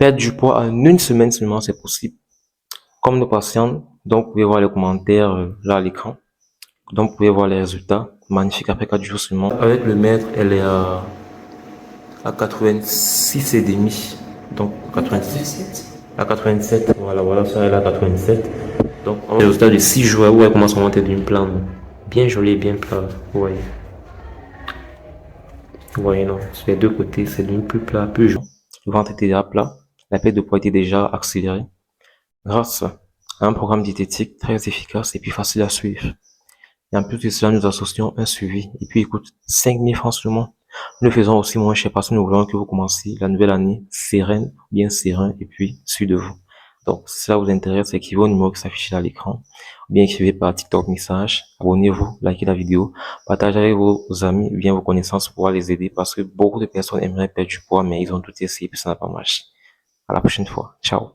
Perdre du poids en une semaine seulement, c'est possible. Comme nos patients, donc vous pouvez voir les commentaires là à l'écran. Donc vous pouvez voir les résultats. Magnifique après 4 jours seulement. Avec le maître, elle est à 86 et demi. Donc 86. À 87. Voilà, ça elle est à 87. Donc on a le résultat de 6 jours où elle commence à monter d'une plante. Bien joli, bien plat. Vous voyez. Vous voyez, non. Sur les deux côtés, c'est d'une plus plat, plus jaune. Le ventre était déjà plat. La perte de poids était déjà accélérée. Grâce à un programme diététique très efficace et puis facile à suivre. Et en plus de cela, nous associons un suivi. Et puis, écoute, 5 000 francs seulement. Nous le faisons aussi moins cher parce que nous voulons que vous commenciez la nouvelle année sereine, bien serein, et puis sûr de vous. Donc, si cela vous intéresse, écrivez au numéro qui s'affiche à l'écran. Ou bien écrivez par TikTok message. Abonnez-vous, likez la vidéo, partagez avec vos amis, ou bien vos connaissances pour pouvoir les aider parce que beaucoup de personnes aimeraient perdre du poids, mais ils ont tout essayé et ça n'a pas marché. À la prochaine fois. Ciao.